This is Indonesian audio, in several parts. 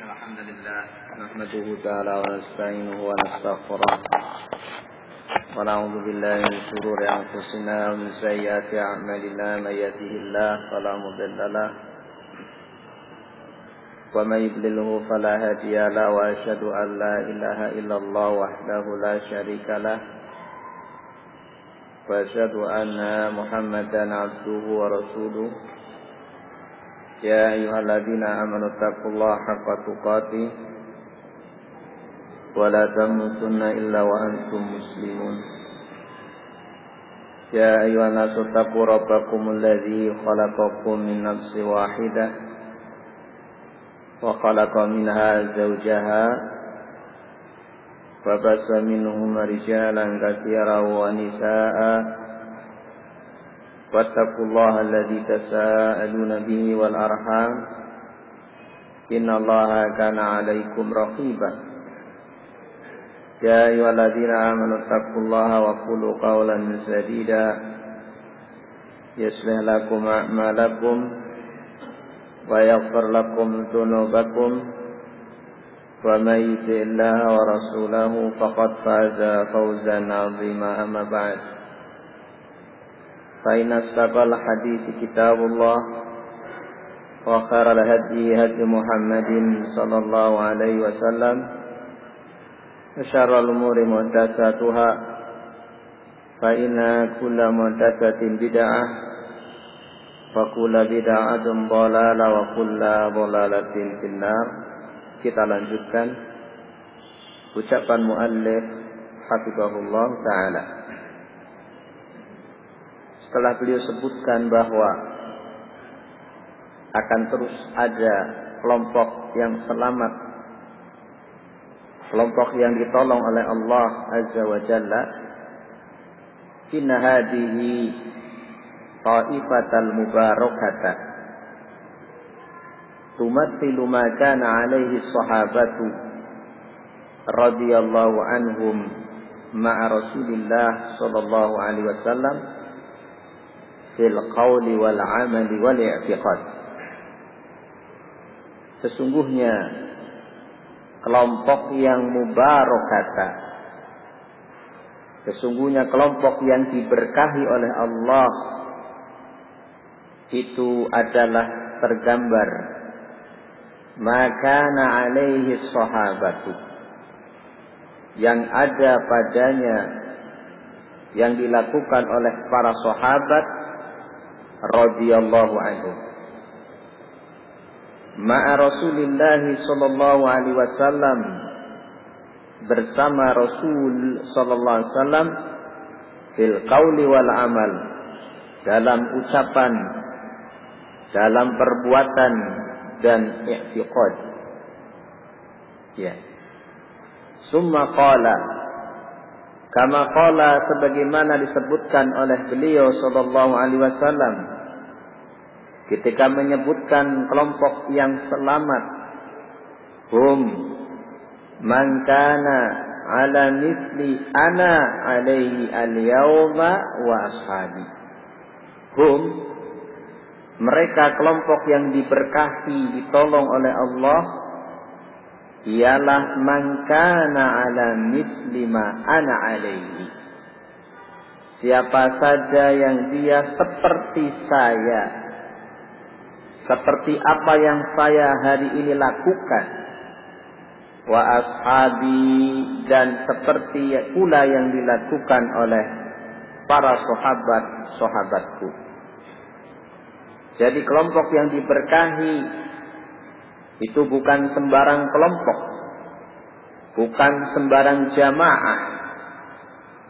الحمد لله نحمده تعالى ونستعينه ونستغفره ونعوذ بالله من شرور أنفسنا ومن سيئات أعمالنا من يهده الله فلا مضل له ومن يضلله فلا هادي له وأشهد أن لا إله إلا الله وحده لا شريك له وأشهد أن محمدا عبده ورسوله يا أيها الذين آمنوا اتقوا الله حق تقاته ولا تموتن إلا وأنتم مسلمون يا أيها الناس اتقوا ربكم الذي خلقكم من نفس واحدة وخلق منها زوجها وبث منهما رجالا كثيرا ونساء واتقوا الله الذي تساءلون به والأرحام إن الله كان عليكم رقيبا يا أيها الذين آمنوا اتقوا الله وقولوا قولا سديدا يصلح لكم أعمالكم ويغفر لكم ذنوبكم ومن يطع الله ورسوله فقد فاز فوزا عظيما أما بعد فإن أصدق الحديث كتاب الله وخير الهدي هدي محمد صلى الله عليه وسلم وشر الأمور محدثاتها فإن كل محدثة بدعة وكل بدعة ضلالة وكل ضلالة في النار. Kita lanjutkan ucapan muallif hafizahullah taala. Setelah beliau sebutkan bahwa akan terus ada kelompok yang selamat, kelompok yang ditolong oleh Allah Azza wa Jalla, inna hadihi ta'ifatal mubarakata tumathilu ma kana alaihi sahabatu radhiyallahu anhum ma'a Rasulillah sallallahu alaihi wasallam fil qawli wal amali wal i'tiqad. Sesungguhnya kelompok yang mubarakata, sesungguhnya kelompok yang diberkahi oleh Allah itu adalah tergambar makana alaihi sahabatu, yang ada padanya, yang dilakukan oleh para sahabat radhiyallahu anhu ma'a Rasulillah sallallahu alaihi wasallam, bersama Rasul sallallahu alaihi wasallam fil qauli wal amal, dalam ucapan, dalam perbuatan dan i'tiqad. Ya. Summa qala, kama qala, sebagaimana disebutkan oleh beliau sallallahu alaihi wasallam ketika menyebutkan kelompok yang selamat, hum man kana ala mithli ana alaihi al-yawma wa ashabi. Hum, mereka kelompok yang diberkahi, ditolong oleh Allah, ialah man kana ala mithli ma ana alaihi, siapa saja yang dia seperti saya, seperti apa yang saya hari ini lakukan, wa ashabi, dan seperti pula yang dilakukan oleh para sahabat-sahabatku. Jadi kelompok yang diberkahi itu bukan sembarang kelompok, bukan sembarang jamaah,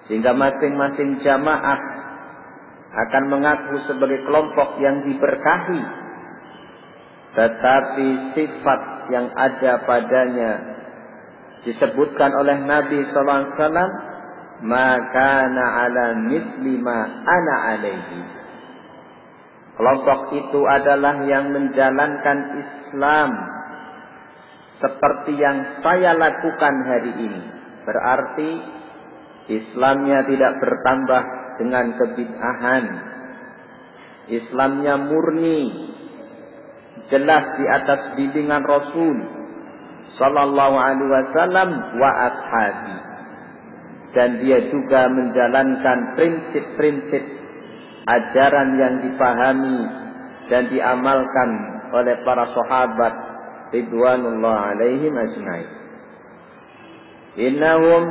sehingga masing-masing jamaah akan mengaku sebagai kelompok yang diberkahi, tetapi sifat yang ada padanya disebutkan oleh Nabi sallallahu alaihi wasallam, maka na ala mithli ma ana alaihi. Kelompok itu adalah yang menjalankan Islam seperti yang saya lakukan hari ini. Berarti Islamnya tidak bertambah dengan kebid'ahan. Islamnya murni, jelas di atas bimbingan Rasul, sallallahu alaihi wasallam wa ashabi. Dan dia juga menjalankan prinsip-prinsip ajaran yang dipahami dan diamalkan oleh para sahabat ridwanullah alaihim ajmain. Innahum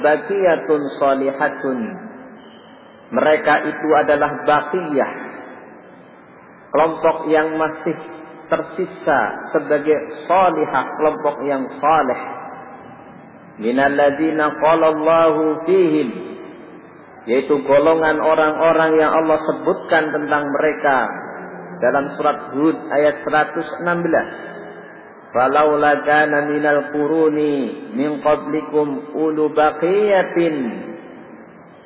baqiyatun shalihatun. Mereka itu adalah baqiyah, kelompok yang masih tersisa sebagai salihah, kelompok yang saleh. Minalladzina qala Allahu fihim, yaitu golongan orang-orang yang Allah sebutkan tentang mereka dalam surat Hud ayat 116. Falaula kana minal quruni min qablikum ulu baqiyatin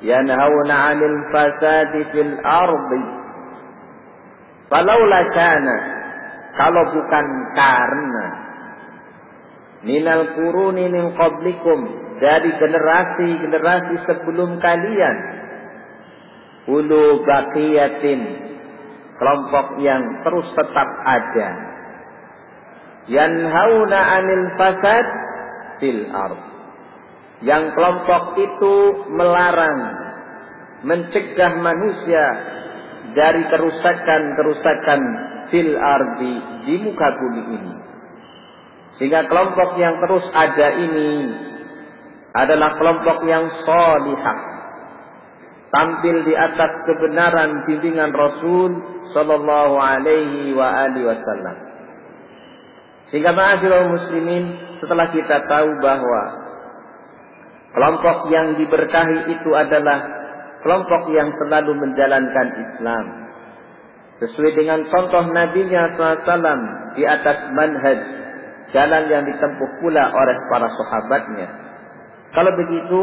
yanhauna 'anil fasadi fil ardi. Falaula kana, kalau bukan karena, minal quruni min qablikum, dari generasi-generasi sebelum kalian, ulu baqiyatin, kelompok yang terus tetap ada, yanhauna 'anil fasad fil ard, yang kelompok itu melarang, mencegah manusia dari kerusakan-kerusakan fil ardi, di muka bumi ini. Sehingga kelompok yang terus ada ini adalah kelompok yang salihah, tampil di atas kebenaran bimbingan Rasul sallallahu alaihi wa alihi wasallam. Sehingga ma'asyiral muslimin, setelah kita tahu bahwa kelompok yang diberkahi itu adalah kelompok yang selalu menjalankan Islam sesuai dengan contoh Nabi-Nya SAW di atas manhaj, jalan yang ditempuh pula oleh para sahabatnya. Kalau begitu,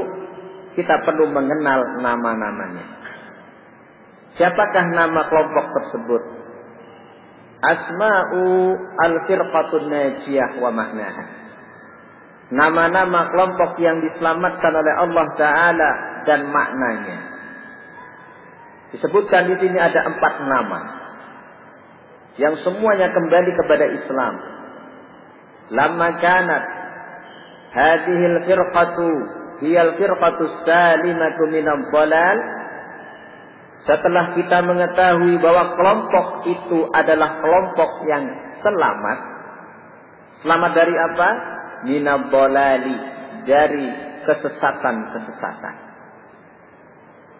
kita perlu mengenal nama-namanya. Siapakah nama kelompok tersebut? Asma'u al-firqatun najiyah wa maknaha. Nama-nama kelompok yang diselamatkan oleh Allah Ta'ala dan maknanya. Disebutkan di sini ada 4 nama yang semuanya kembali kepada Islam. Lamma kanat hadhil firqatu hiyal firqatu salimatu minad dhalal. Setelah kita mengetahui bahwa kelompok itu adalah kelompok yang selamat. Selamat dari apa? Minad dhalali, dari kesesatan-kesesatan.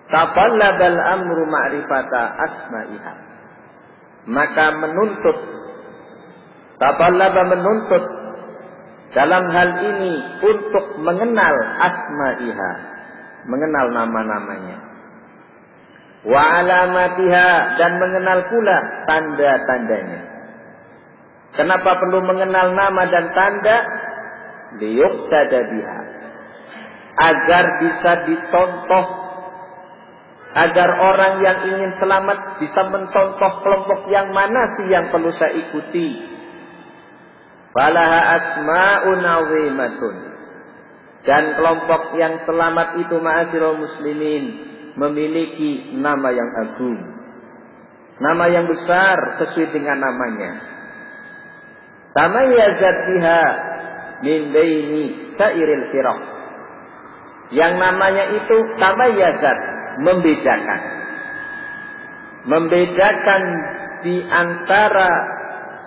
Taqallabal amru ma'rifata asma'iha. Maka menuntut dalam hal ini untuk mengenal asma'iha, mengenal nama-namanya, wa alamatiha, dan mengenal pula tanda-tandanya. Kenapa perlu mengenal nama dan tanda? Liyuqtada biha, agar bisa dicontoh, agar orang yang ingin selamat bisa mencontoh kelompok yang mana sih yang perlu saya ikuti. Falaha asma'un 'azimatun. Dan kelompok yang selamat itu, ma'asyiral muslimin, memiliki nama yang agung, nama yang besar sesuai dengan namanya. Tamayyazat biha min baini sairil firaq. Yang namanya itu tamayyazat, membedakan di antara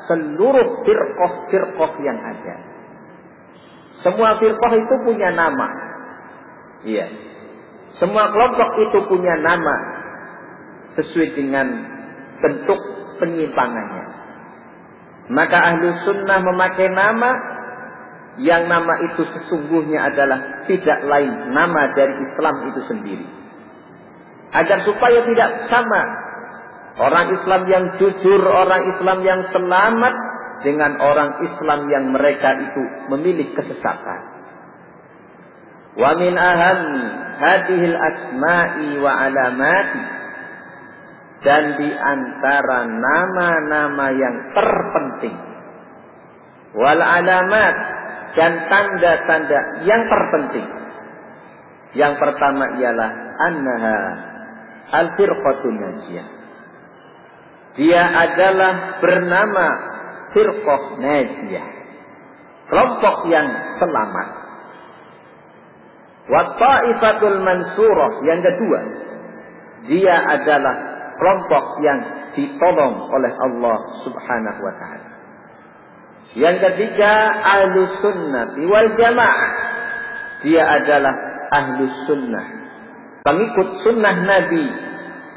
seluruh firqah yang ada. Semua firqah itu punya nama. Iya. Semua kelompok itu punya nama sesuai dengan bentuk penyimpangannya. Maka ahlu sunnah memakai nama yang nama itu sesungguhnya adalah tidak lain nama dari Islam itu sendiri. Agar supaya tidak sama orang Islam yang jujur, orang Islam yang selamat dengan orang Islam yang mereka itu memilih kesesatan. Wa min ahammi hadhil asma'i wa alamati, dan di antara nama-nama yang terpenting, wal alamat, dan tanda-tanda yang terpenting, yang pertama ialah annaha al-firqatun najiyah. Dia adalah bernama firqah najiyah. kelompok yang selamat. Wa ta'ifatul mansurah, yang kedua, dia adalah kelompok yang ditolong oleh Allah Subhanahu wa taala. Yang ketiga, ahlus sunnah wal jamaah. Dia adalah ahlus sunnah, pengikut sunnah Nabi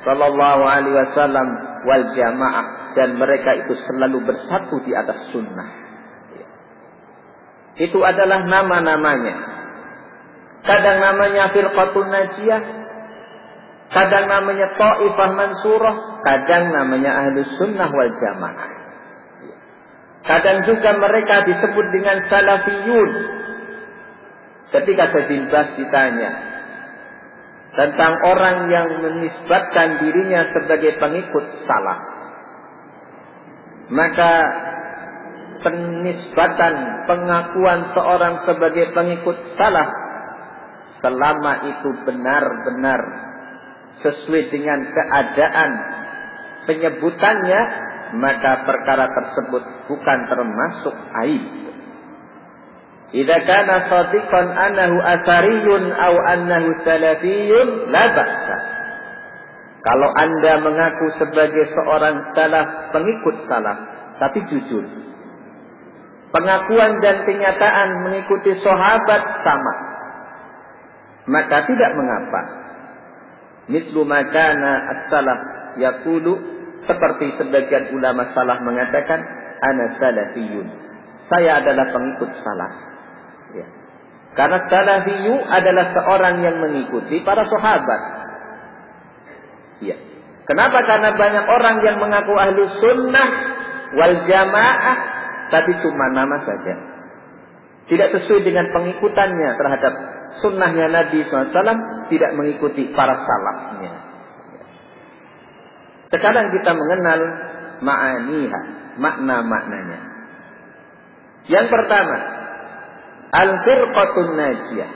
sallallahu alaihi wasallam wal jamaah, dan mereka itu selalu bersatu di atas sunnah. Itu adalah nama-namanya. Kadang namanya firqatul najiyah, kadang namanya taifah mansurah, kadang namanya ahlus sunnah wal jamaah. Kadang juga mereka disebut dengan salafiyun. Ketika Syekh bin Baz ditanya tentang orang yang menisbatkan dirinya sebagai pengikut salaf, maka penisbatan pengakuan seorang sebagai pengikut salaf, selama itu benar-benar sesuai dengan keadaan penyebutannya, maka perkara tersebut bukan termasuk aib. Idza kana shadiqan annahu asariyun aw annahu salafiyun la ba'sa. Kalau Anda mengaku sebagai seorang salaf, pengikut salaf, tapi jujur, pengakuan dan kenyataan mengikuti sahabat sama, maka tidak mengapa. Mislu ma kana as-salaf yaqulu, seperti sebagian ulama salaf mengatakan, ana salafiyun, saya adalah pengikut salaf. Ya. Karena salafiyu adalah seorang yang mengikuti para sahabat. Ya. Kenapa? Karena banyak orang yang mengaku ahlu sunnah wal jamaah, tapi cuma nama saja, tidak sesuai dengan pengikutannya terhadap sunnahnya Nabi SAW, tidak mengikuti para salafnya. Sekarang kita mengenal ma'aniha, makna-maknanya. Yang pertama, al-firqatun najiyah.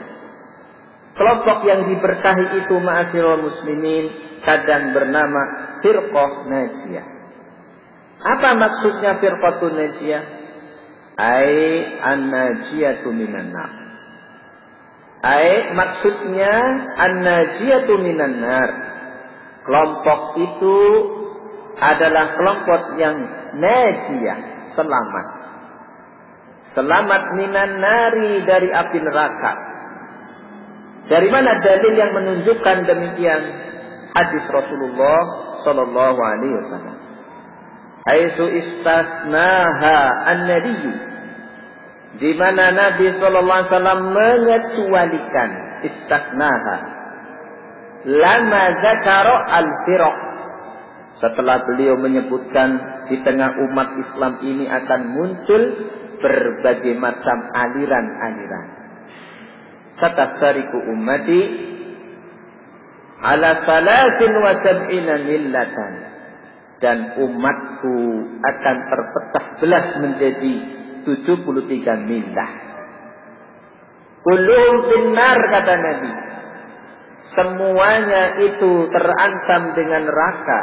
Kelompok yang diberkahi itu, ma'asyiral muslimin, kadang bernama firqah najiyah. Apa maksudnya firqatun najiyah? Ai an-najiyatu minan nar. Ai maksudnya an-najiyatu minan nar. Kelompok itu adalah kelompok yang najiyah, selamat. Selamat minan nari, dari api neraka. Dari mana dalil yang menunjukkan demikian? Hadis Rasulullah sallallahu alaihi wasallam. Haitsu istasnaha an-nabiy, di mana Nabi sallallahu alaihi wasallam mengecualikan, istasnaha, lama zakara al-firaq, setelah beliau menyebutkan di tengah umat Islam ini akan muncul berbagai macam aliran-aliran. Satasariku ummati ala 73 millatan, dan umatku akan terpecah belah menjadi 73 millah. Kulluhum finnar, kata Nabi, semuanya itu terancam dengan neraka,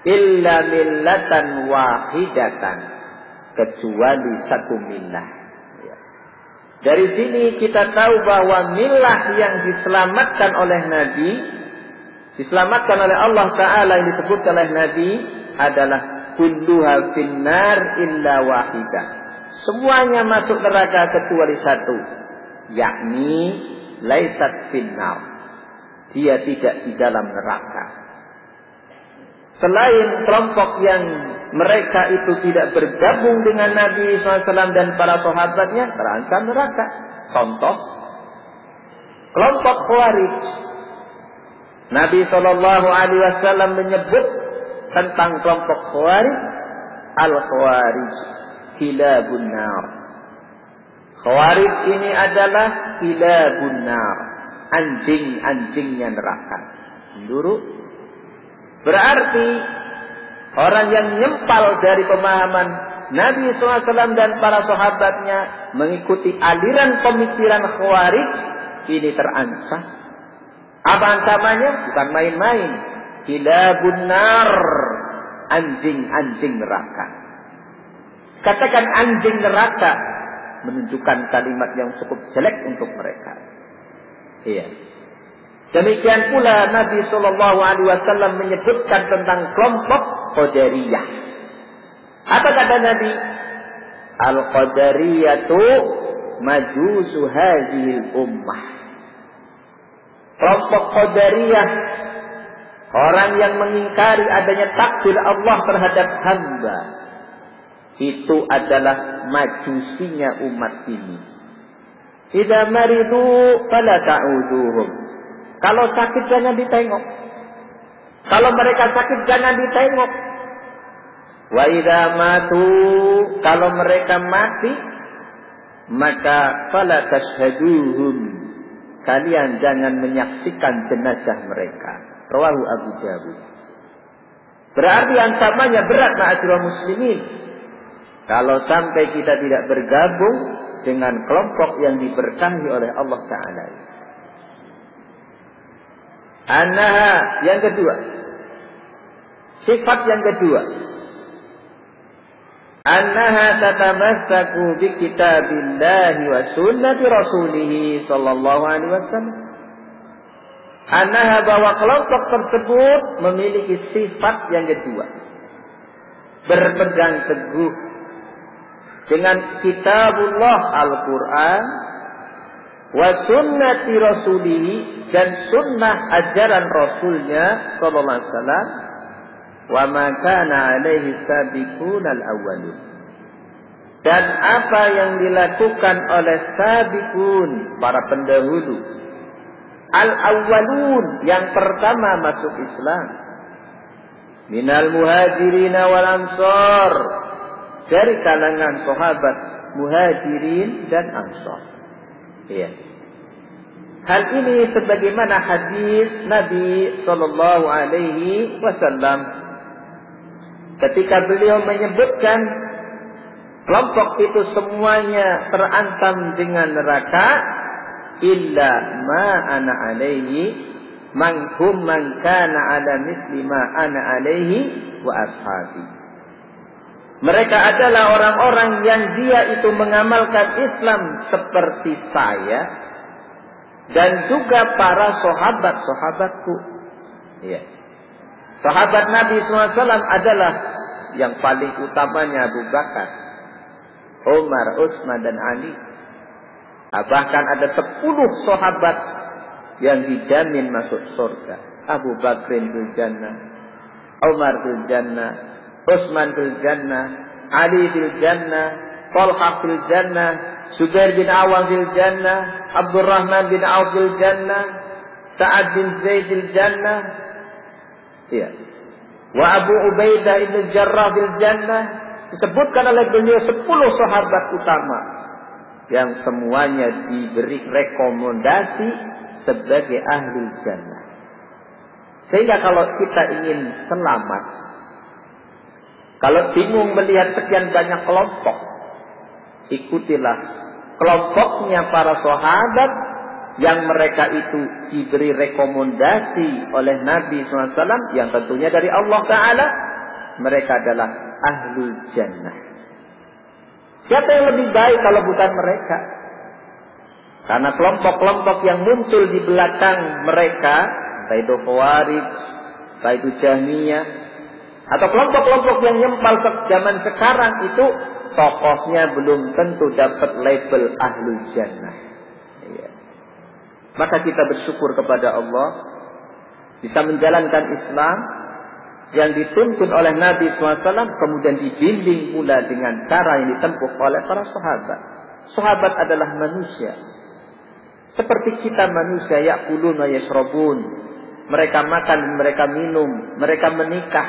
illa millatan wahidatan, kecuali satu millah. Dari sini kita tahu bahwa millah yang diselamatkan oleh Nabi, diselamatkan oleh Allah Ta'ala, yang disebut oleh Nabi adalah kulluha finnar illa wahidah. Semuanya masuk neraka kecuali satu, yakni laisat finnar, dia tidak di dalam neraka. Selain kelompok yang mereka itu tidak bergabung dengan Nabi SAW dan para sahabatnya, terancam neraka. Contoh, kelompok Khawarij. Nabi SAW menyebut tentang kelompok Khawarij, Al-Khawarij kilabun nar. Khawarij ini adalah kilabun nar, anjing-anjingnya neraka. Dulu berarti orang yang nyempal dari pemahaman Nabi SAW dan para sahabatnya, mengikuti aliran pemikiran Khawarij, ini terancam. Apa ancamannya? Bukan main-main. Kilabun nar, anjing-anjing neraka. Katakan anjing neraka, menunjukkan kalimat yang cukup jelek untuk mereka. Iya. Demikian pula Nabi Shallallahu Alaihi Wasallam menyebutkan tentang kelompok Qadariyah. Apa kata Nabi? Al-Qadariyatu majusu hadhil ummah. Kelompok Qadariyah, orang yang mengingkari adanya takdir Allah terhadap hamba, itu adalah majusinya umat ini. Idza maridu fala ta'uduhum. Kalau sakit jangan ditengok. Kalau mereka sakit jangan ditengok. Wa idza matu, kalau mereka mati, maka fala tashhaduhum. Kalian jangan menyaksikan jenazah mereka. Rawahu Abu Dawud. Berarti ancamannya berat ma'asyiral muslimin. Kalau sampai kita tidak bergabung dengan kelompok yang diberkahi oleh Allah Ta'ala. Annaha, yang kedua. Sifat yang kedua. Annaha tatamassaku bi kitabillahi wa sunnati rasulih sallallahu alaihi wasallam. Annaha, bahwa kelompok tersebut memiliki sifat yang kedua. Berpegang teguh dengan kitabullah Al-Quran wa sunnati rasulih, dan sunnah ajaran Rasulnya sallallahu alaihi wasallam, wa ma kana alaihi sabiqun al-awwalun, dan apa yang dilakukan oleh sabiqun, para pendahulu, al-awwalun, yang pertama masuk Islam, minal muhajirin wal ansar, dari kalangan sahabat muhajirin dan ansar. Iya. Hal ini sebagaimana hadis Nabi sallallahu alaihi wasallam ketika beliau menyebutkan kelompok itu semuanya terancam dengan neraka illa ma ana alaihi man hum man kana ala misli ma ana alaihi wa ashabi. Mereka adalah orang-orang yang dia itu mengamalkan Islam seperti saya dan juga para sahabat-sahabatku. Ya. Sahabat Nabi SAW adalah yang paling utamanya Abu Bakar, Umar, Utsman dan Ali. Bahkan ada 10 sahabat yang dijamin masuk surga. Abu Bakrin fil jannah, Umar fil jannah, Utsman fil jannah, Ali fil jannah, Talha fil jannah, Zubair bin Awam fil jannah, Abdurrahman bin Auf fil jannah, Sa'ad bin Zaid fil jannah. Ya. Wa Abu Ubaidah bin Jarrah fil jannah. Disebutkan oleh beliau 10 sahabat utama yang semuanya diberi rekomendasi sebagai ahli jannah. Sehingga kalau kita ingin selamat, kalau bingung melihat sekian banyak kelompok, ikutilah kelompoknya para sahabat yang mereka itu diberi rekomendasi oleh Nabi SAW, yang tentunya dari Allah Ta'ala. Mereka adalah ahlul jannah. Siapa yang lebih baik kalau bukan mereka? Karena kelompok-kelompok yang muncul di belakang mereka, entah itu Khawarij, entah itu Jahmiyah, atau kelompok-kelompok yang nyempal zaman sekarang itu, tokohnya belum tentu dapat label ahlul jannah. Ya. Maka kita bersyukur kepada Allah bisa menjalankan Islam yang dituntun oleh Nabi SAW, kemudian dibimbing pula dengan cara yang ditempuh oleh para sahabat. Sahabat adalah manusia seperti kita manusia, ya'kulun wa yashrabun. Mereka makan, mereka minum, mereka menikah,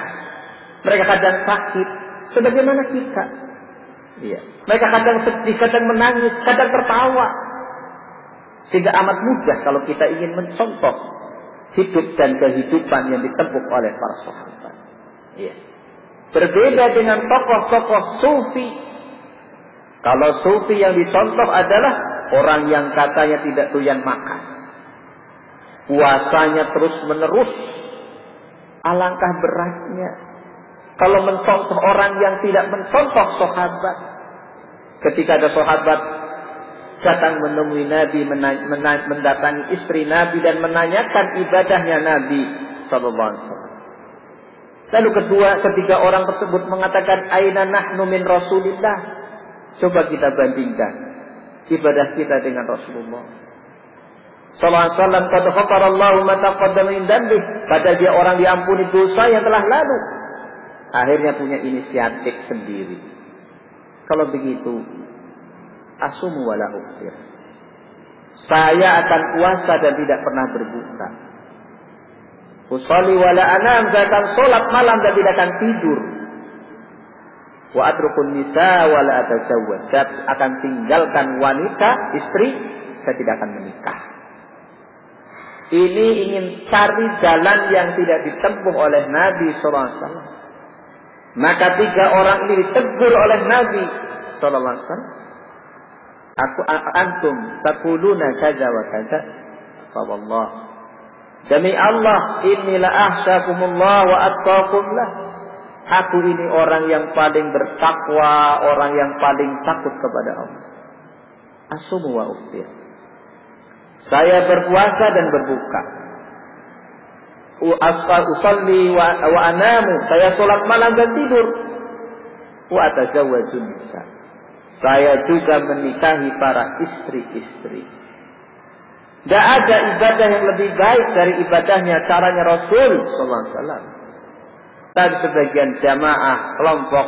mereka kadang sakit sebagaimana kita. Iya. Mereka kadang sedih, kadang menangis, kadang tertawa. Sehingga amat mudah kalau kita ingin mencontoh hidup dan kehidupan yang ditempuh oleh para sahabat. Iya. Berbeda dengan tokoh-tokoh sufi. Kalau sufi yang dicontoh adalah orang yang katanya tidak doyan makan, puasanya terus menerus. Alangkah beratnya kalau mencontoh orang yang tidak mencontoh sahabat. Ketika ada sahabat datang menemui Nabi, mendatangi istri Nabi dan menanyakan ibadahnya Nabi sallallahu alaihi wasallam. Lalu ketiga orang tersebut mengatakan, aina nahnu min Rasulillah. Coba kita bandingkan ibadah kita dengan Rasulullah sallallahu alaihi wasallam. Qad ghafarallahu ma taqaddama min dzambi. Padahal dia orang diampuni dosa yang telah lalu. Akhirnya punya inisiatif sendiri. Kalau begitu, asumu wala uftir. Saya akan puasa dan tidak pernah berbuka. Usolli wala anam, saya akan sholat malam dan tidak akan tidur. Wa atrukun nisa wala atazawwaj, saya akan tinggalkan wanita, istri, saya tidak akan menikah. Ini ingin cari jalan yang tidak ditempuh oleh Nabi sallallahu alaihi wasallam. Maka tiga orang ini ditegur oleh Nabi sallallahu alaihi wasallam. Antum taquluna kaza wa kaza, fa wallah, demi Allah, inilah ahsyakumullah wa attaqullah. Aku ini orang yang paling bertakwa, orang yang paling takut kepada Allah. Asumu wa uftir. Saya berpuasa dan berbuka. Usalli wa anamu. Saya sholat malam dan tidur. Wa atazawwajun nisa. Saya juga menikahi para istri-istri. Tidak ada ibadah yang lebih baik dari ibadahnya, caranya Rasul sallallahu alaihi wasallam. Tapi sebagian jamaah, kelompok,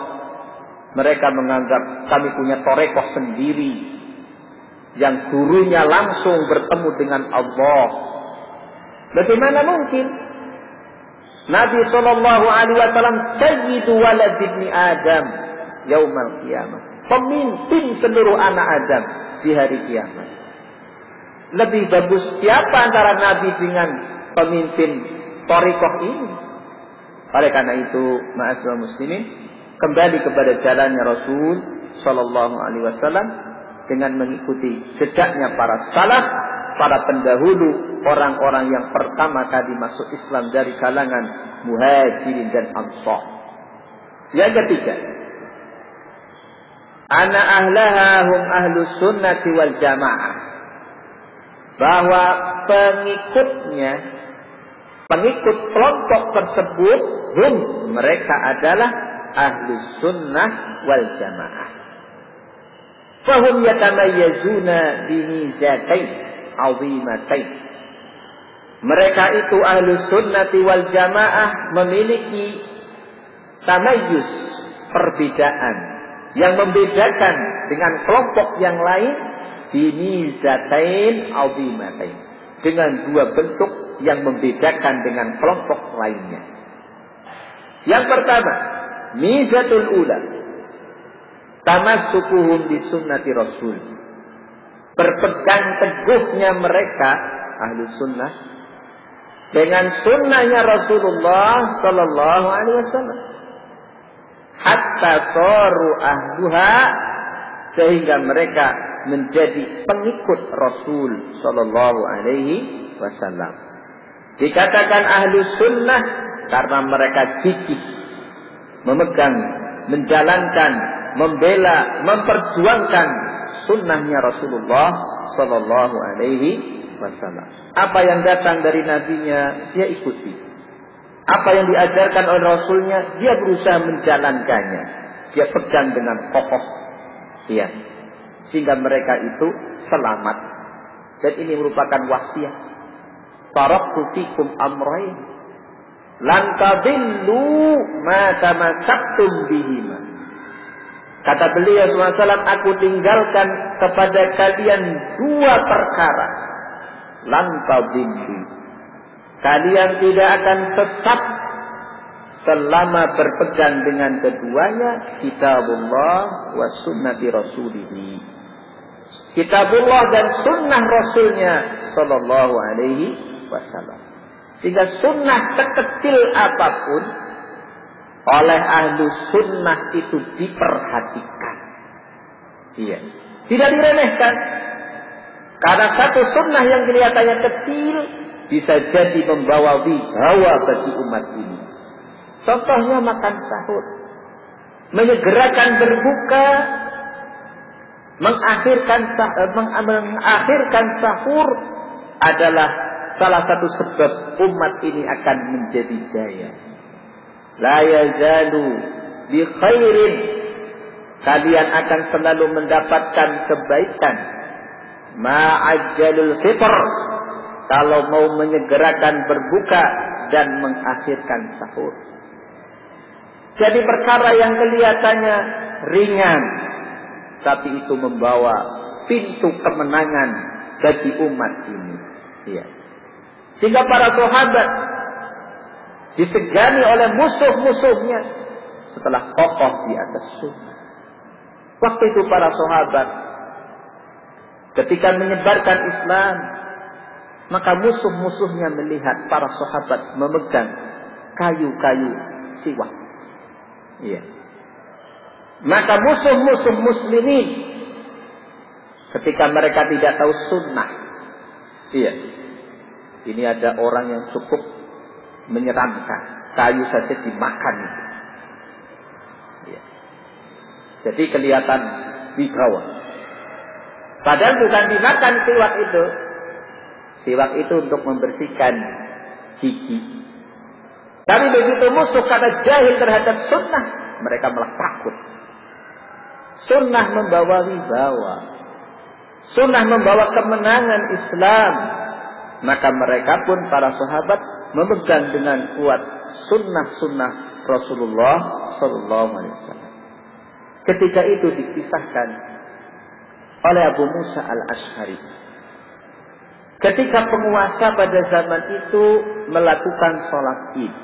mereka menganggap kami punya torekoh sendiri, yang gurunya langsung bertemu dengan Allah. Bagaimana mungkin? Nabi sallallahu alaihi wasallam sayyidu walad ibni Adam yaumal qiyamah, pemimpin seluruh anak Adam di hari kiamat. Lebih bagus siapa antara Nabi dengan pemimpin thariqah ini? Oleh karena itu, ma'asyiral muslimin, kembali kepada jalannya Rasul sallallahu alaihi wasallam dengan mengikuti jejaknya para salaf, para pendahulu, orang-orang yang pertama kali masuk Islam dari kalangan Muhajirin dan Ansar. Yang ketiga, ana ahlaha hum ahlus sunnati wal jamaah, bahwa pengikut kelompok tersebut, mereka adalah ahlus sunnah wal jamaah. Fahum yatamayyazuna bimizatain azimatain. Mereka itu ahlus sunnati wal jamaah memiliki tamayyuz, perbedaan yang membedakan dengan kelompok yang lain, bimizatain azimatain, dengan dua bentuk yang membedakan dengan kelompok lainnya. Yang pertama, mizatul ula, tamassukuhum bi sunnati Rasul. Berpegang teguhnya mereka ahlu sunnah dengan sunnahnya Rasulullah sallallahu alaihi wasallam. Hatta saru ahluha, sehingga mereka menjadi pengikut Rasul sallallahu alaihi wasallam. Dikatakan ahlu sunnah karena mereka gigih memegang, menjalankan, membela, memperjuangkan sunnahnya Rasulullah sallallahu alaihi wasallam. Apa yang datang dari nabinya dia ikuti. Apa yang diajarkan oleh Rasulnya dia berusaha menjalankannya. Dia pegang dengan kokoh. Ya. Sehingga mereka itu selamat. Dan ini merupakan wasiat. Taraktu fikum amrayn lan tadillu ma tamassaktum bihima. Kata beliau SAW, aku tinggalkan kepada kalian dua perkara. Lan tadillu, kalian tidak akan sesat selama berpegang dengan keduanya, kitabullah wa sunnati rasulihi. Kitabullah dan sunnah Rasulnya sallallahu alaihi wasallam. Sehingga sunnah sekecil apapun oleh ahlu sunnah itu diperhatikan. Iya, tidak diremehkan. Karena satu sunnah yang kelihatannya kecil bisa jadi membawa wibawa bagi umat ini. Contohnya makan sahur, menyegerakan berbuka, mengakhirkan sahur adalah salah satu sebab umat ini akan menjadi jaya. La yazalu bi khairin, kalian akan selalu mendapatkan kebaikan. Ma'ajjalul fitr, kalau mau menyegerakan berbuka dan mengakhirkan sahur. Jadi perkara yang kelihatannya ringan, tapi itu membawa pintu kemenangan bagi umat ini. Ya. Sehingga para sahabat disegani oleh musuh-musuhnya setelah kokoh di atas sunnah. Waktu itu para sahabat ketika menyebarkan Islam, maka musuh-musuhnya melihat para sahabat memegang kayu-kayu siwak. Iya. Maka musuh-musuh muslimin ketika mereka tidak tahu sunnah, iya, ini ada orang yang cukup menyeramkan, kayu saja dimakan. Iya. Jadi kelihatan wibawa. Padahal bukan dimakan siwak itu. Siwak itu untuk membersihkan gigi. Tapi begitu musuh karena jahil terhadap sunnah, mereka malah takut. Sunnah membawa wibawa. Sunnah membawa kemenangan Islam. Maka mereka pun para sahabat memegang dengan kuat sunnah-sunnah Rasulullah Sallallahu Alaihi Wasallam. Ketika itu dikisahkan oleh Abu Musa al-Ash'ari. Ketika penguasa pada zaman itu melakukan sholat Id,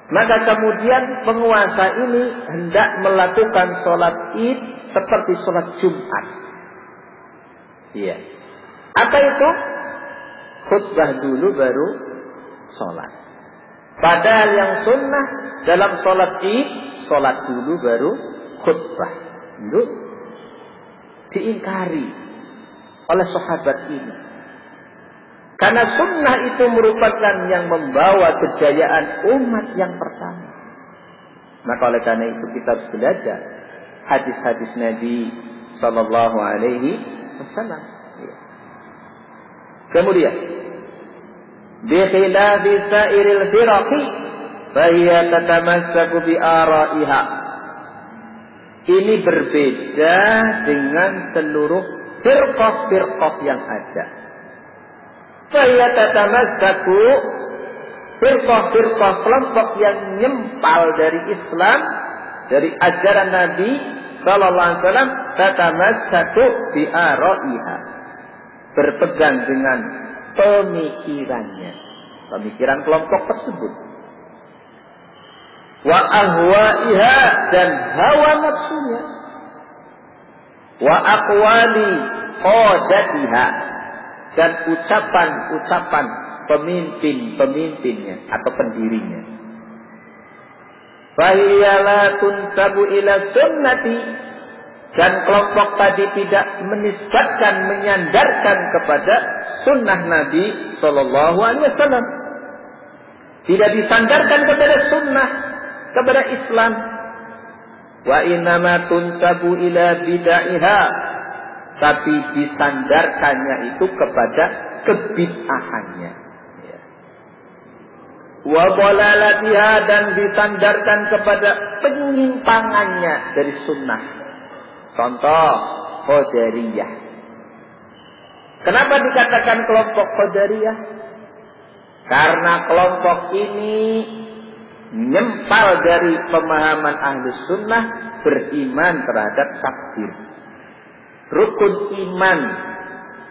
maka kemudian penguasa ini hendak melakukan sholat Id seperti sholat Jumat. Iya. Apa itu? Khutbah dulu baru sholat. Padahal yang sunnah dalam sholat Id, sholat dulu baru khutbah. Itu diingkari oleh sahabat ini. Karena sunnah itu merupakan yang membawa kejayaan umat yang pertama. Maka oleh karena itu kita harus belajar hadis-hadis Nabi Sallallahu Alaihi Wasallam. Kemudian, bi khilafi sa'iril firaqi, fahiya tatamassaku bi ara'iha. Ini berbeda dengan seluruh firqah-firqah yang ada. Fahiya tatamassaku, firqah-firqah kelompok yang nyempal dari Islam, dari ajaran Nabi Sallallahu Alaihi Wasallam, tatamassaku bi ara'iha, berpegang dengan pemikirannya, pemikiran kelompok tersebut. Wa ahwa'iha, dan hawa nafsunya. Wa aqwali qadatiha, dan ucapan-ucapan pemimpin-pemimpinnya atau pendirinya. Fahiyala tuntabu ila sunnati, dan kelompok tadi tidak menisbatkan, menyandarkan kepada sunnah Nabi Sallallahu Alaihi Wasallam. Tidak disandarkan kepada sunnah, kepada Islam. Wa innama tuntabu ila bidaiha, tapi disandarkannya itu kepada kebid'ahannya. Wa dhalalatiha, dan disandarkan kepada penyimpangannya dari sunnah. Contoh, Qadariyah. Kenapa dikatakan kelompok Qadariyah? Karena kelompok ini nyempal dari pemahaman ahli sunnah, beriman terhadap takdir, rukun iman.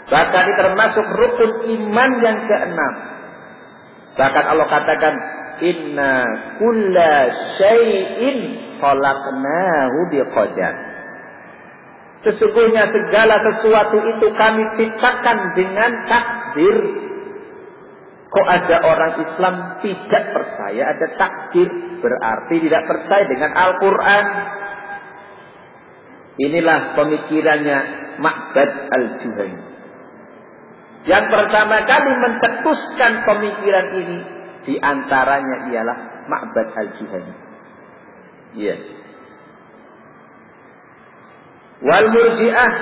Bahkan ini termasuk rukun iman yang keenam. Bahkan Allah katakan, inna kulla syai'in khalaqnahu biqadar. Sesungguhnya segala sesuatu itu kami ciptakan dengan takdir. Kok ada orang Islam tidak percaya ada takdir? Berarti tidak percaya dengan Al-Quran. Inilah pemikirannya Ma'bad al-Juhani. Yang pertama kali mencetuskan pemikiran ini, di antaranya ialah Ma'bad al-Juhani. Iya. Wal Murji'ah,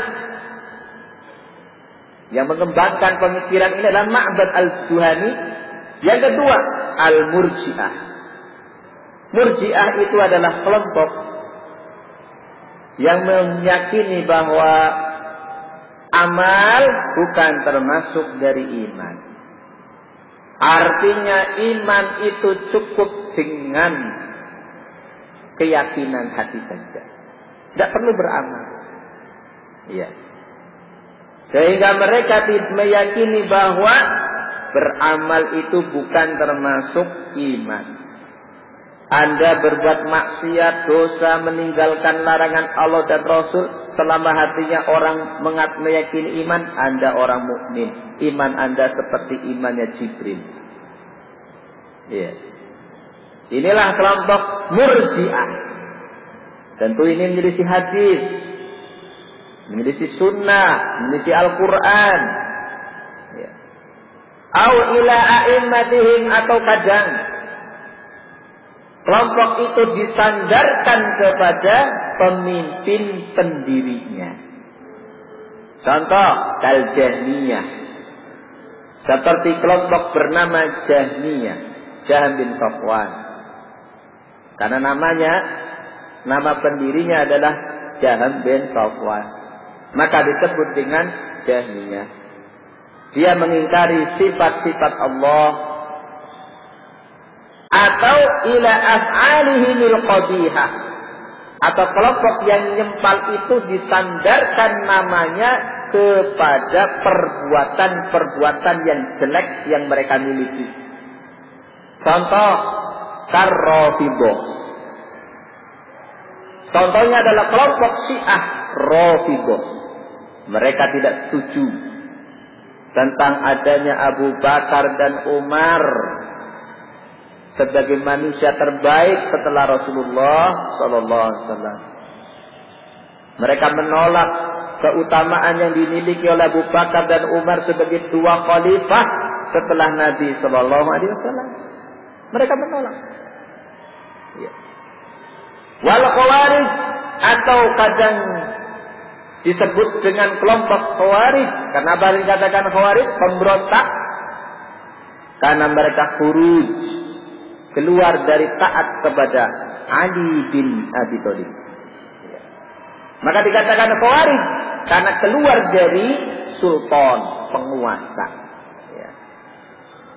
yang mengembangkan pemikiran ini adalah Ma'bad al-Juhani. Yang kedua, Al-Murji'ah. Murji'ah itu adalah kelompok yang meyakini bahwa amal bukan termasuk dari iman. Artinya iman itu cukup dengan keyakinan hati saja, tidak perlu beramal. Ya. Sehingga mereka meyakini bahwa beramal itu bukan termasuk iman. Anda berbuat maksiat, dosa, meninggalkan larangan Allah dan Rasul, selama hatinya orang meyakini iman, Anda orang mukmin. Iman Anda seperti imannya Jibril. Ya. Inilah kelompok Murji'ah. Tentu ini menyelisih hadis, menyelisih sunnah, menyelisih Al-Quran. Ya. Au ila a'immatihim, atau kadang kelompok itu disandarkan kepada pemimpin pendirinya. Contoh, Al-Jahmiyah. Seperti kelompok bernama Jahmiyah, Jahm bin Safwan. Karena nama pendirinya adalah Jahm bin Safwan, maka disebut dengan Jahmiyah. Dia mengingkari sifat-sifat Allah, atau ila af'alihil qabihah, atau kelompok yang nyempal itu disandarkan namanya kepada perbuatan-perbuatan yang jelek yang mereka miliki. Contoh, Rafidhah. Contohnya adalah kelompok Syiah Rafidhah. Mereka tidak setuju tentang adanya Abu Bakar dan Umar sebagai manusia terbaik setelah Rasulullah sallallahu alaihi wasallam. Mereka menolak keutamaan yang dimiliki oleh Abu Bakar dan Umar sebagai dua khalifah setelah Nabi sallallahu alaihi wasallam. Mereka menolak. Ya. Wal Khawarij, atau kadang disebut dengan kelompok Khawarij. Kenapa dikatakan Khawarij? Pemberontak. Karena mereka khuruj, keluar dari taat kepada Ali bin Abi Thalib. Maka dikatakan Khawarij karena keluar dari sultan, penguasa.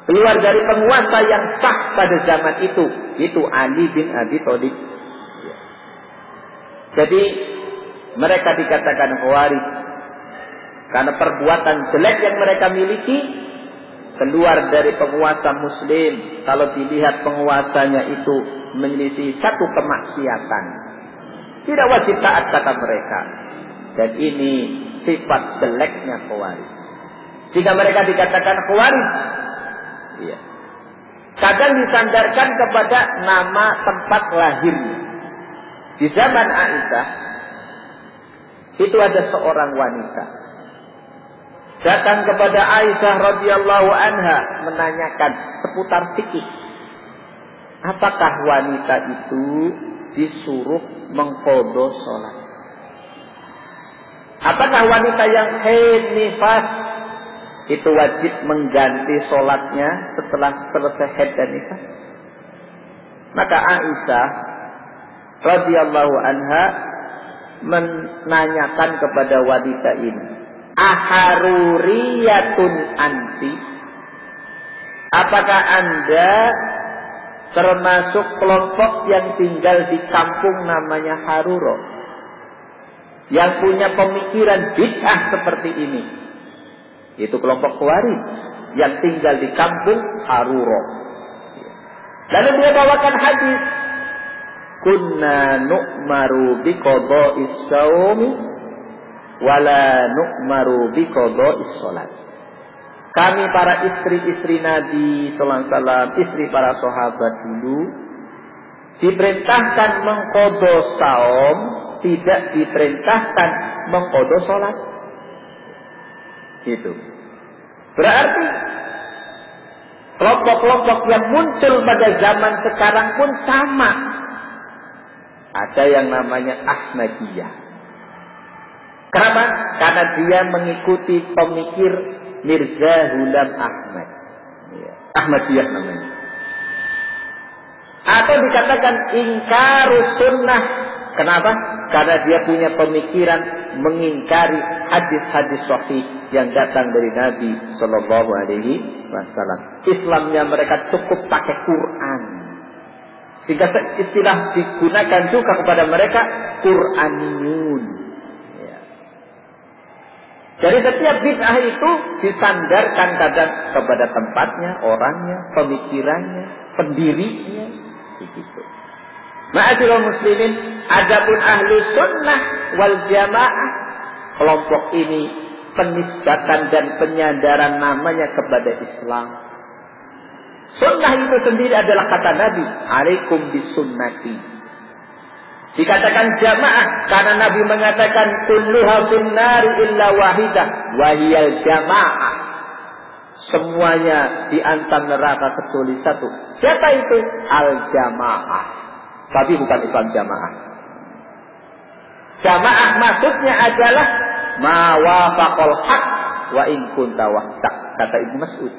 Keluar dari penguasa yang sah pada zaman itu Ali bin Abi Thalib. Jadi mereka dikatakan Khawarij karena perbuatan jelek yang mereka miliki, keluar dari penguasa muslim. Kalau dilihat penguasanya itu menyelisih satu kemaksiatan, tidak wajib taat kata mereka. Dan ini sifat jeleknya Khawarij. Jika mereka dikatakan Khawarij, ya, kadang disandarkan kepada nama tempat lahirnya. Di zaman Aisyah itu ada seorang wanita datang kepada Aisyah radhiyallahu anha menanyakan seputar fikih. Apakah wanita itu disuruh mengqadha salat? Apakah wanita yang haid nifas itu wajib mengganti salatnya setelah selesai haid dan nifas? Maka Aisyah radhiyallahu anha menanyakan kepada wanita ini, aharuriyatun anti? Apakah Anda termasuk kelompok yang tinggal di kampung namanya Haruro, yang punya pemikiran bid'ah seperti ini? Itu kelompok Khawarij yang tinggal di kampung Haruro. Lalu dia bawakan hadis, kunna nu'maru biqada'is shaumi wala nu'maru biqada'is shalat. Kami para istri-istri Nabi sallallahu alaihi wasallam, istri para sahabat dulu, diperintahkan mengqadha saum, tidak diperintahkan mengqadha salat. Gitu. Berarti kelompok-kelompok yang muncul pada zaman sekarang pun sama. Ada yang namanya Ahmadiyah. Kenapa? Karena dia mengikuti pemikir Mirza Ghulam Ahmad. Ahmadiyah namanya. Atau dikatakan ingkarus sunnah. Kenapa? Karena dia punya pemikiran mengingkari hadis-hadis sahih yang datang dari Nabi Sallallahu Alaihi Wasallam. Islamnya mereka cukup pakai Quran. Sehingga istilah digunakan juga kepada mereka Quraniyun. Jadi setiap bid'ah itu disandarkan kadang kepada tempatnya, orangnya, pemikirannya, pendirinya, begitu. Ma'asyiral muslimin, adapun ahlu sunnah wal jamaah, kelompok ini penisbatan dan penyandaran namanya kepada Islam. Sunnah itu sendiri adalah kata Nabi, alaikum bisunnati. Dikatakan jamaah karena Nabi mengatakan kulluha finnari illa wahidah wahiyal jamaah. Semuanya diantam neraka kecuali satu. Siapa itu? Al-jamaah. Tapi bukan Islam jamaah. Jamaah maksudnya adalah ma wafaqal haq wa in kunta wahdak, kata Ibnu Mas'ud.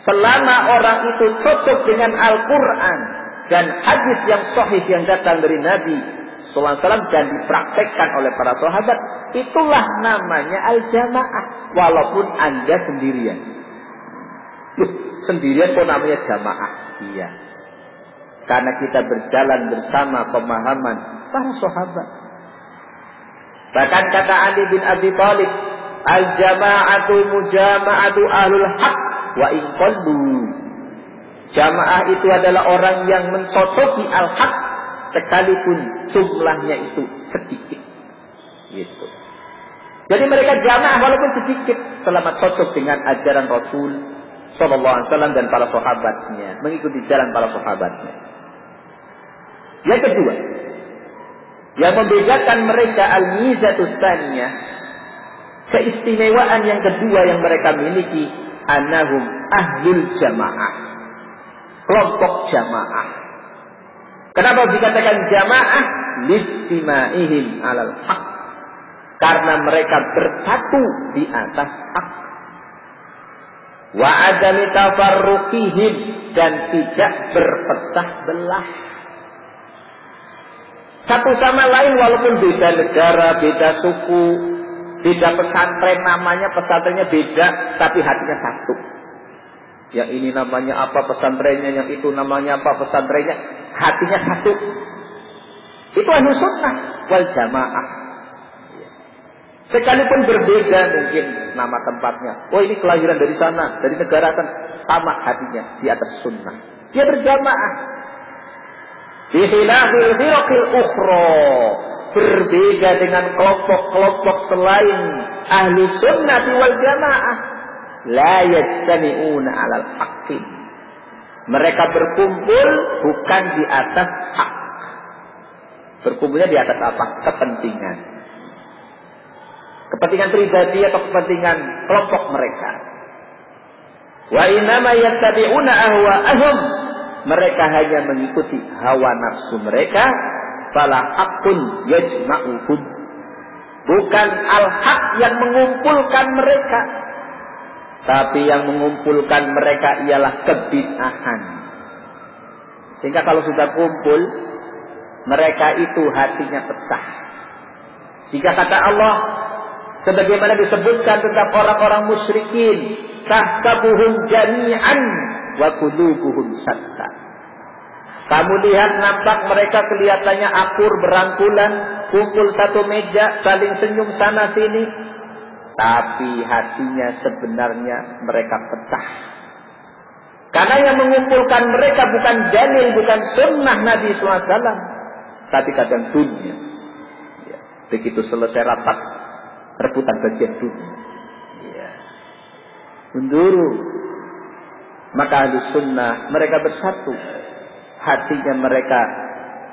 Selama orang itu cocok dengan Al-Qur'an dan hadis yang sahih yang datang dari Nabi sallallahu alaihi wasallam dan dipraktekkan oleh para sahabat, itulah namanya al-jamaah, walaupun Anda sendirian. Sendirian kok namanya jamaah? Iya. Karena kita berjalan bersama pemahaman para sahabat. Bahkan kata Ali bin Abi Thalib, al-jama'atu mujama'atu ahlul haq wa in qallu. Jamaah itu adalah orang yang mencocoki al-haq sekalipun jumlahnya itu sedikit. Gitu. Jadi mereka jamaah walaupun sedikit selama cocok dengan ajaran Rasul sallallahu alaihi wasallam dan para sahabatnya, mengikuti jalan para sahabatnya. Yang kedua, yang membedakan mereka al-mizatus tsaniyah, keistimewaan yang kedua yang mereka miliki, annahum ahlul jamaah. Kelompok jamaah. Kenapa dikatakan jamaah? Listima'ihim alal haq. Karena mereka bersatu di atas hak. Wa adami tafarruqihim, dan tidak berpecah belah. Satu sama lain walaupun beda negara, beda suku, beda pesantren, namanya pesantrennya beda, tapi hatinya satu. Yang ini namanya apa pesantrennya, yang itu namanya apa pesantrennya, hatinya satu. Itu ahlu sunnah wal jamaah. Sekalipun berbeda mungkin nama tempatnya, oh ini kelahiran dari sana, dari negara kan, sama hatinya di atas sunnah. Dia berjamaah. Bihilafil firaqil ukhra, berbeda dengan kelompok-kelompok selain ahlu sunnah wal jamaah. La yajtami'una 'alal haqqi. Mereka berkumpul bukan di atas hak. Berkumpulnya di atas apa? Kepentingan. Kepentingan pribadi atau kepentingan kelompok mereka. Wa innama yattabi'una ahwa'ahum. Mereka hanya mengikuti hawa nafsu mereka. Fala haqqun yajma'uhum. Bukan al-haq yang mengumpulkan mereka. Tapi yang mengumpulkan mereka ialah kebid'ahan. Sehingga kalau sudah kumpul, mereka itu hatinya pecah. Jika kata Allah, sebagaimana disebutkan tentang orang-orang musyrikin, tahsabuhum jami'an wa qulubuhum syatta. Kamu lihat nampak mereka kelihatannya akur berangkulan, kumpul satu meja, saling senyum sana sini. Tapi hatinya sebenarnya mereka pecah. Karena yang mengumpulkan mereka bukan dalil, bukan sunnah Nabi SAW, tapi kadang dunia. Ya. Begitu selesai rapat, rebutan bagian dunia. Ya. Menduru. Maka ahlu sunnah mereka bersatu. Hatinya mereka,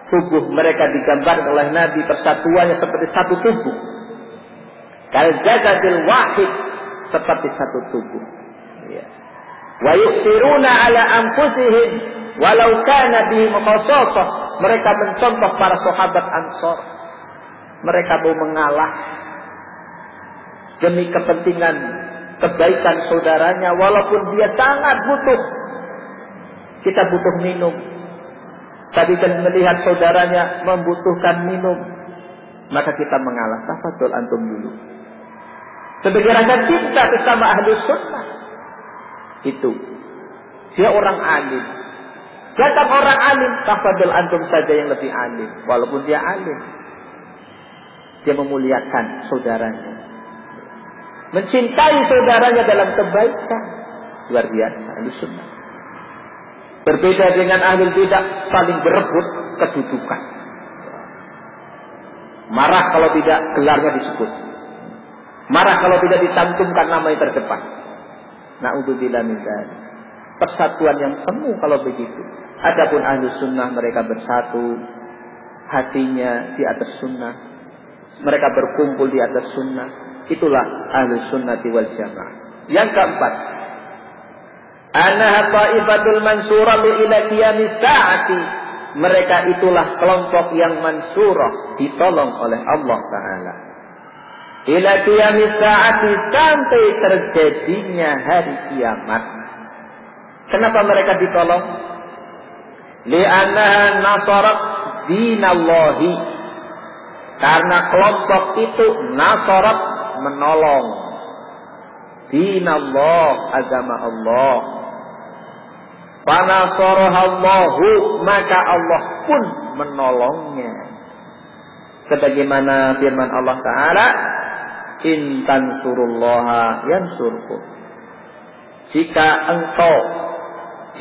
tubuh mereka digambarkan oleh Nabi persatuannya seperti satu tubuh. Kal jasadil wahid, seperti satu tubuh. Ya. Wa yusiruna ala anfusihim walau kana bihim khassasah. Mereka mencontoh para sahabat Ansor. Mereka mau mengalah demi kepentingan kebaikan saudaranya, walaupun dia sangat butuh. Kita butuh minum, tapi kan melihat saudaranya membutuhkan minum, maka kita mengalah. Tafadhol antum dulu. Sebagai rasa cinta bersama ahli sunnah. Itu. Dia orang alim. Datang orang alim, tafadhol antum saja yang lebih alim. Walaupun dia alim, dia memuliakan saudaranya, mencintai saudaranya dalam kebaikan. Luar biasa ahli sunnah. Berbeda dengan ahli bidah, saling berebut kedudukan. Marah kalau tidak gelarnya disebut. Marah kalau tidak dicantumkan nama yang terdepan. Na'udzubillah min dzalik. Persatuan yang semu kalau begitu. Adapun ahli sunnah, mereka bersatu, hatinya di atas sunnah, mereka berkumpul di atas sunnah. Itulah ahli sunnati wal jamaah. Yang keempat, annaha ta'ifatul mansuratu ila qiyamis sa'ati. Mereka itulah kelompok yang mansurah, ditolong oleh Allah Ta'ala. Ila qiyamis sa'ati, sampai terjadinya hari kiamat. Kenapa mereka ditolong? Li'annaha nasarat dinallahi. Karena kelompok itu nasarat, menolong dinallah, agama Allah. Fanasarahallahu, maka Allah pun menolongnya. Sebagaimana firman Allah Ta'ala, in tansurullaha yansurkum.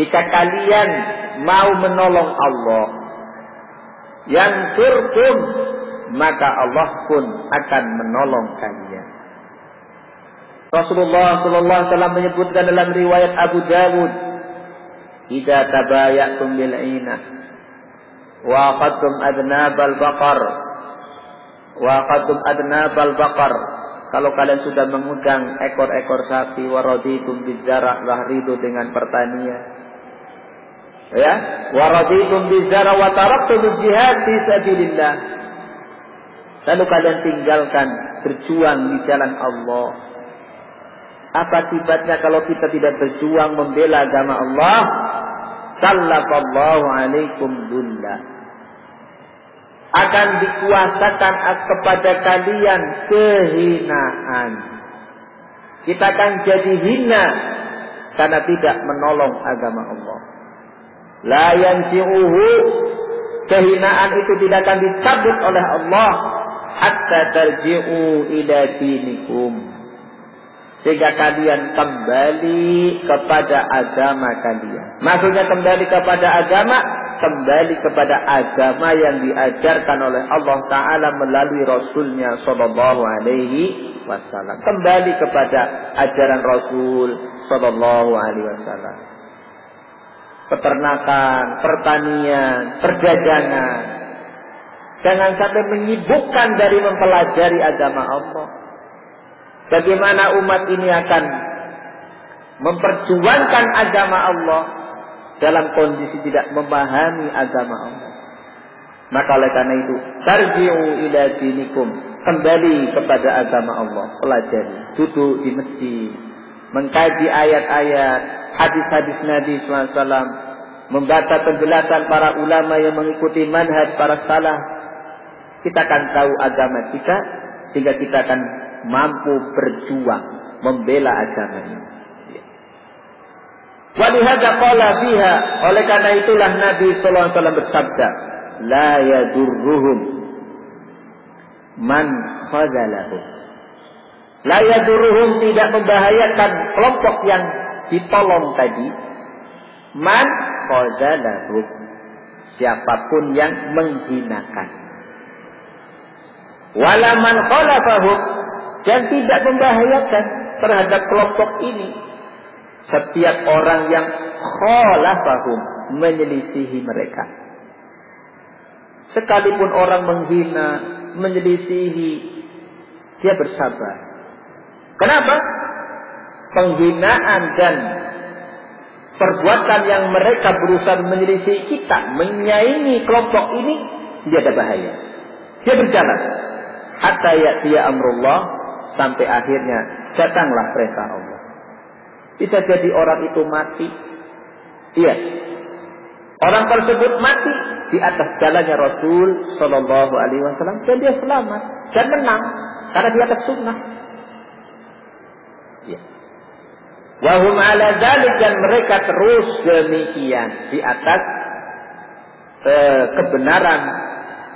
Jika kalian mau menolong Allah, yansurkum, maka Allah pun akan menolong kalian. Rasulullah sallallahu alaihi wasallam menyebutkan dalam riwayat Abu Dawud, "Idza tabayatum bil 'inah wa aqadtum adnabal baqar, kalau kalian sudah mengundang ekor-ekor sapi, wa raditum bizara', ridho dengan pertanian, ya, wa raditum bizara' wa taraktum jihad fi sabilillah, lalu kalian tinggalkan berjuang di jalan Allah. Apa akibatnya kalau kita tidak berjuang membela agama Allah? Sallallahu alaikum dulla. Akan dikuasakan kepada kalian kehinaan. Kita akan jadi hina karena tidak menolong agama Allah. La yanzi'uhu, kehinaan itu tidak akan dicabut oleh Allah hatta tarji'u ila dinikum, sehingga kalian kembali kepada agama kalian. Maksudnya kembali kepada agama, kembali kepada agama yang diajarkan oleh Allah Ta'ala melalui Rasulnya Sallallahu Alaihi Wasallam. Kembali kepada ajaran Rasul Sallallahu Alaihi Wasallam. Peternakan, pertanian, perdagangan, jangan sampai menyibukkan dari mempelajari agama Allah. Bagaimana umat ini akan memperjuangkan agama Allah dalam kondisi tidak memahami agama Allah. Maka oleh karena itu, tarji'u ila dinikum, kembali kepada agama Allah, pelajari, duduk di masjid, mengkaji ayat-ayat, hadis-hadis Nabi SAW, membaca penjelasan para ulama yang mengikuti manhaj para salaf. Kita akan tahu agama kita, sehingga kita akan mampu berjuang membela agama ini. Walihada qala fiha, oleh karena itulah Nabi sallallahu alaihi wasallam bersabda, la yadurruhum man khazalahum. La yadurruhum, tidak membahayakan kelompok yang ditolong tadi, man khazalahum, siapapun yang menghinakan. Wala man khalafahum, dan tidak membahayakan terhadap kelompok ini setiap orang yang khalafahum, menyelisihi mereka. Sekalipun orang menghina, menyelisihi, dia bersabar. Kenapa? Penghinaan dan perbuatan yang mereka berusaha menyelisihi kita, menyaingi kelompok ini, dia ada bahaya. Dia berjalan hatta ya'tiya amrullah, sampai akhirnya datanglah perintah Allah. Bisa jadi orang itu mati. Iya. Orang tersebut mati di atas jalannya Rasul Sallallahu Alaihi Wasallam dan dia selamat dan menang karena di atas sunnah. Ya. Wahum ala dzalik, dan mereka terus demikian di atas kebenaran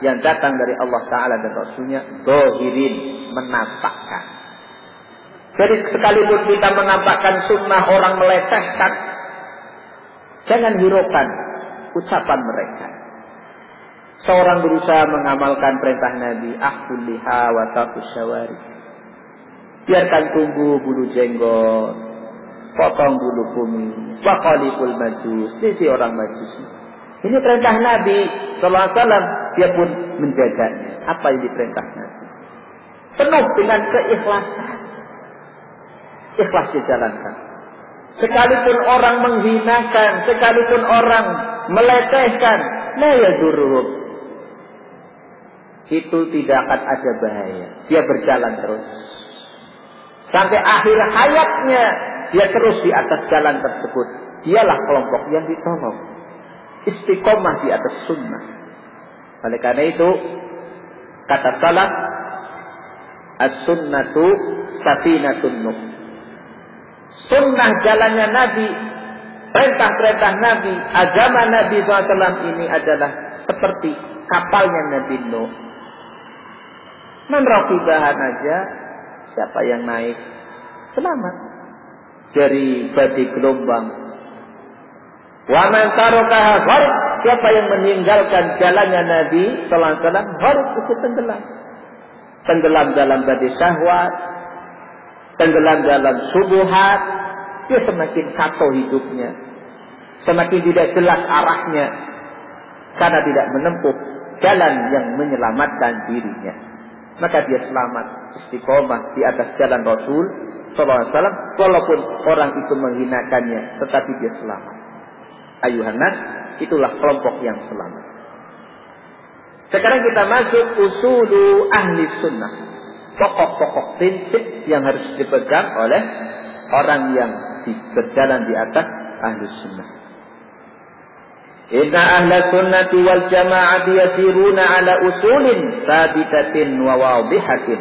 yang datang dari Allah Ta'ala dan Rasulnya, dohirin, menampakkan. Jadi sekalipun kita menampakkan sunnah orang melecehkan, jangan hiraukan ucapan mereka. Seorang berusaha mengamalkan perintah Nabi, ahdul liha wa taqus syawari. Biarkan tumbuh bulu jenggot, potong bulu kumis, wa qalibul majus, sisi orang majusi. Ini perintah Nabi sallallahu alaihi wasallam, dia pun menjaganya. Apa yang diperintah Nabi? Penuh dengan keikhlasan. Ikhlas dijalankan. Sekalipun orang menghinakan, sekalipun orang melecehkan, la yaduruhum, itu tidak akan ada bahaya. Dia berjalan terus sampai akhir hayatnya, dia terus di atas jalan tersebut. Dialah kelompok yang ditolong, istiqomah di atas sunnah. Oleh karena itu, kata salaf, as-sunnatu safinatun nuh. Sunnah jalannya Nabi, perintah-perintah Nabi, agama Nabi SAW ini adalah seperti kapalnya Nabi Nuh. Menraqibahan aja, siapa yang naik selamat dari badai gelombang. Wa man tarakaha gharq, siapa yang meninggalkan jalannya Nabi sallallahu alaihi wasallam, gharq, itu tenggelam. Tenggelam dalam badai syahwat, tenggelam dalam subuhat, dia semakin kacau hidupnya, semakin tidak jelas arahnya, karena tidak menempuh jalan yang menyelamatkan dirinya. Maka dia selamat, istiqomah di atas jalan Rasul sallallahu alaihi wasallam, walaupun orang itu menghinakannya, tetapi dia selamat. Ayuhan nas, itulah kelompok yang selamat. Sekarang kita masuk usulu ahli sunnah, pokok-pokok prinsip yang harus dipegang oleh orang yang berjalan di atas ahli sunnah. Inna ahla sunnati wal jama'ati yasiruna ala usulin sabitatin wa wadihatin.